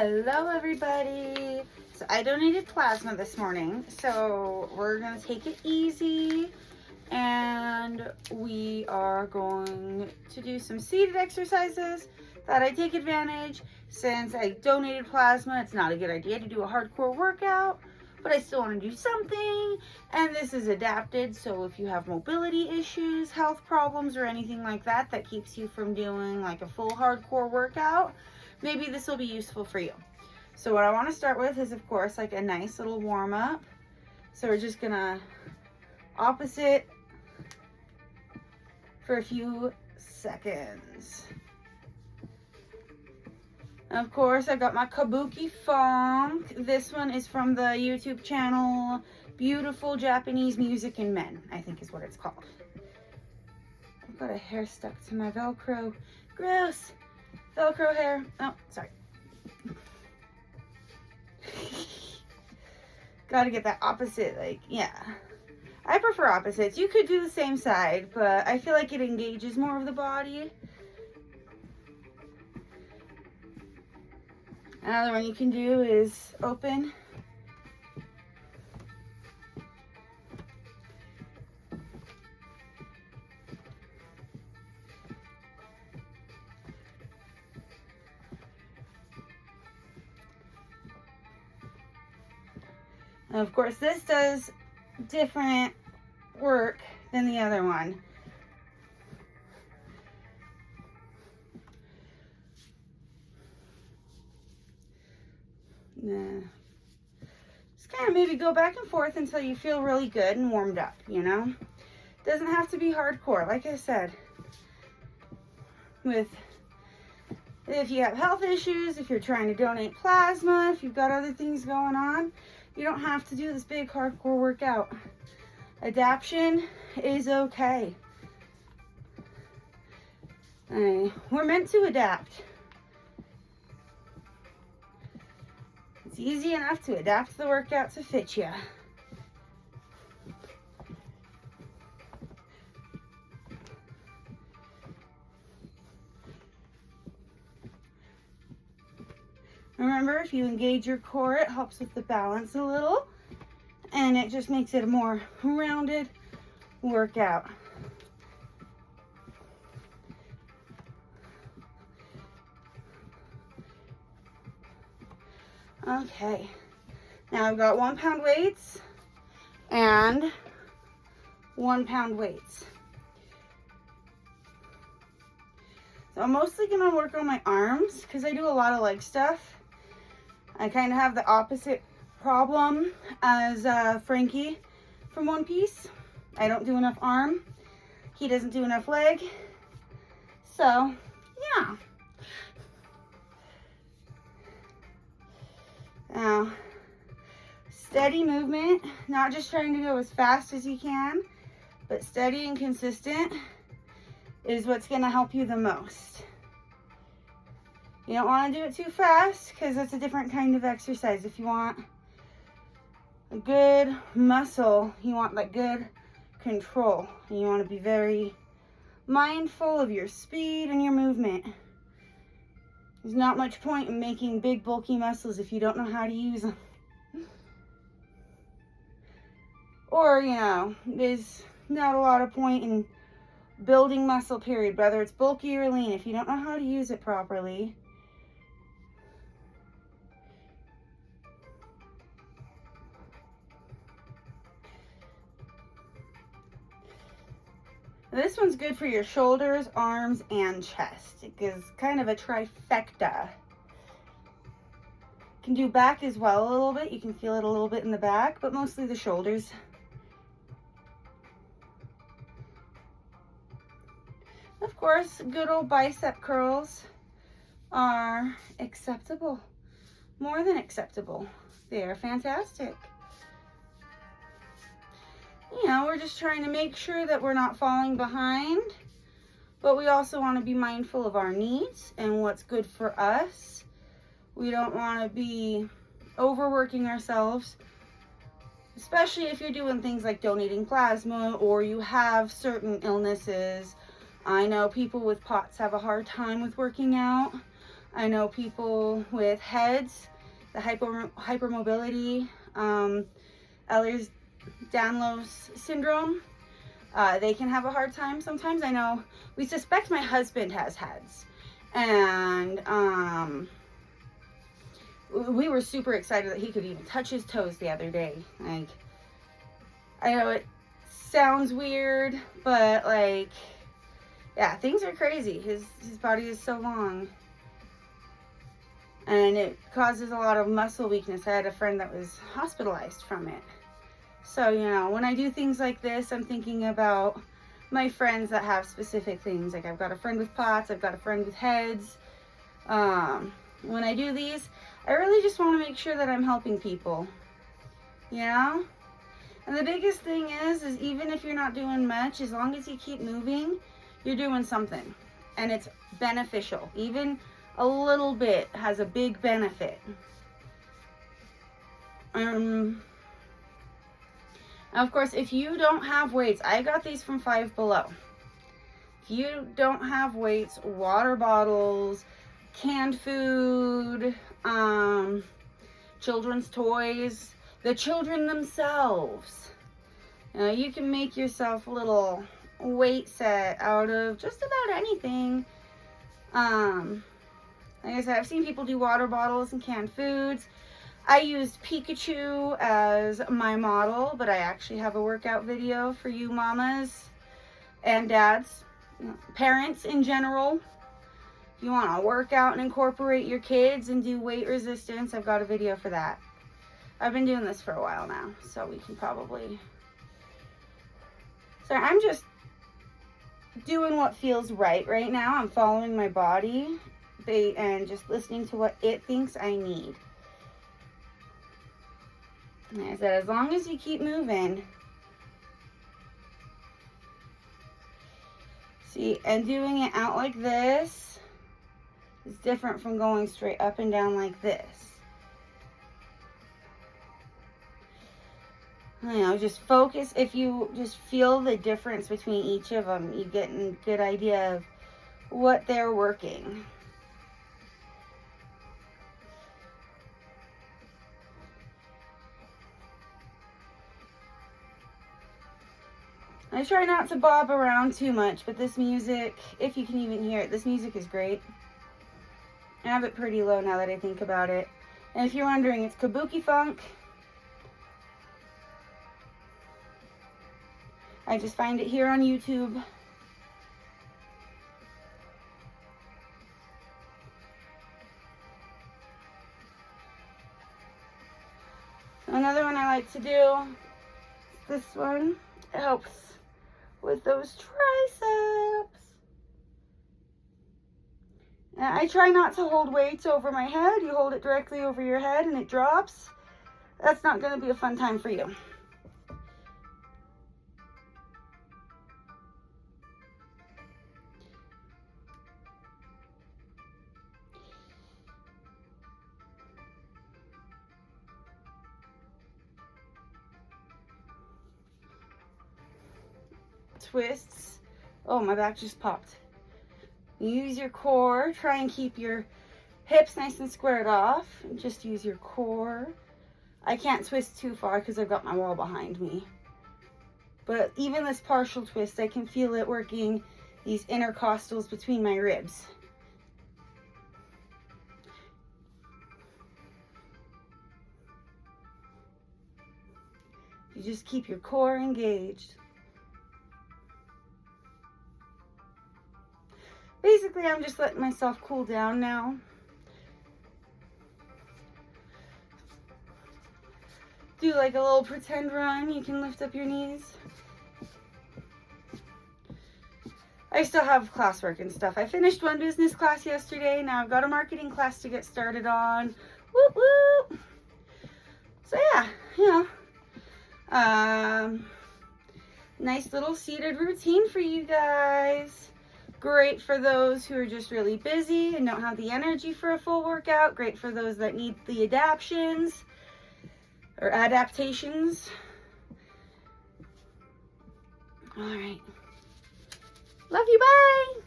Hello everybody. So I donated plasma this morning, so we're gonna take it easy and we are going to do some seated exercises that I take advantage. Since I donated plasma, it's not a good idea to do a hardcore workout, but I still want to do something, and this is adapted, so if you have mobility issues, health problems, or anything like that that keeps you from doing like a full hardcore workout, maybe this will be useful for you. So what I want to start with is, of course, like a nice little warm-up. So we're just gonna opposite for a few seconds. And of course, I got my Kabuki Funk. This one is from the YouTube channel Beautiful Japanese Music in Men, I think is what it's called. I've got a hair stuck to my Velcro. Gross. Velcro hair. Oh, sorry. Gotta get that opposite, like, yeah. I prefer opposites. You could do the same side, but I feel like it engages more of the body. Another one you can do is open. And of course, this does different work than the other one. Just kind of maybe go back and forth until you feel really good and warmed up, you know? Doesn't have to be hardcore, like I said. If you have health issues, if you're trying to donate plasma, if you've got other things going on, you don't have to do this big hardcore workout. Adaptation is okay. We're meant to adapt. It's easy enough to adapt the workout to fit you. Remember, if you engage your core, it helps with the balance a little, and it just makes it a more rounded workout. Okay, now I've got 1 pound weights and 1 pound weights. So I'm mostly gonna work on my arms because I do a lot of leg stuff. I kind of have the opposite problem as Frankie from One Piece. I don't do enough arm. He doesn't do enough leg. So, yeah. Now, steady movement, not just trying to go as fast as you can, but steady and consistent is what's going to help you the most. You don't want to do it too fast because it's a different kind of exercise. If you want a good muscle, you want like good control. And you want to be very mindful of your speed and your movement. There's not much point in making big bulky muscles if you don't know how to use them. Or, you know, there's not a lot of point in building muscle, period, whether it's bulky or lean, if you don't know how to use it properly. This one's good for your shoulders, arms, and chest. It gives kind of a trifecta. You can do back as well a little bit. You can feel it a little bit in the back, but mostly the shoulders. Of course, good old bicep curls are acceptable. More than acceptable. They are fantastic. You know, we're just trying to make sure that we're not falling behind, but we also want to be mindful of our needs and what's good for us. We don't want to be overworking ourselves, especially if you're doing things like donating plasma or you have certain illnesses. I know people with POTS have a hard time with working out. I know people with heads, the hypermobility, Ehlers-Danlos syndrome. They can have a hard time sometimes. I know we suspect my husband has heads, and we were super excited that he could even touch his toes the other day. Like, I know it sounds weird, but like, yeah, things are crazy. His body is so long, and it causes a lot of muscle weakness. I had a friend that was hospitalized from it. So, you know, when I do things like this, I'm thinking about my friends that have specific things. Like, I've got a friend with POTS, I've got a friend with heads. When I do these, I really just want to make sure that I'm helping people, you know? And the biggest thing is even if you're not doing much, as long as you keep moving, you're doing something. And it's beneficial. Even a little bit has a big benefit. Of course, if you don't have weights, I got these from Five Below. If you don't have weights, water bottles, canned food, children's toys, the children themselves, you can make yourself a little weight set out of just about anything. Like I said, I've seen people do water bottles and canned foods. I used Pikachu as my model, but I actually have a workout video for you mamas and dads, parents in general. If you want to work out and incorporate your kids and do weight resistance, I've got a video for that. I've been doing this for a while now, so we can probably... So I'm just doing what feels right now. I'm following my body and just listening to what it thinks I need. And I said, as long as you keep moving. See, and doing it out like this is different from going straight up and down like this. You know, just focus. If you just feel the difference between each of them, you get a good idea of what they're working. I try not to bob around too much, but this music, if you can even hear it, this music is great. I have it pretty low now that I think about it. And if you're wondering, it's Kabuki Funk. I just find it here on YouTube. Another one I like to do is this one. It helps with those triceps. And I try not to hold weights over my head. You hold it directly over your head and it drops. That's not going to be a fun time for you. Twists. Oh, my back just popped. Use your core. Try and keep your hips nice and squared off. Just use your core. I can't twist too far because I've got my wall behind me. But even this partial twist, I can feel it working these intercostals between my ribs. You just keep your core engaged. Basically, I'm just letting myself cool down now. Do like a little pretend run. You can lift up your knees. I still have classwork and stuff. I finished one business class yesterday. Now I've got a marketing class to get started on. Whoop, whoop. So yeah, you know, nice little seated routine for you guys. Great for those who are just really busy and don't have the energy for a full workout. Great for those that need the adaptations. Or adaptations. All right. Love you. Bye.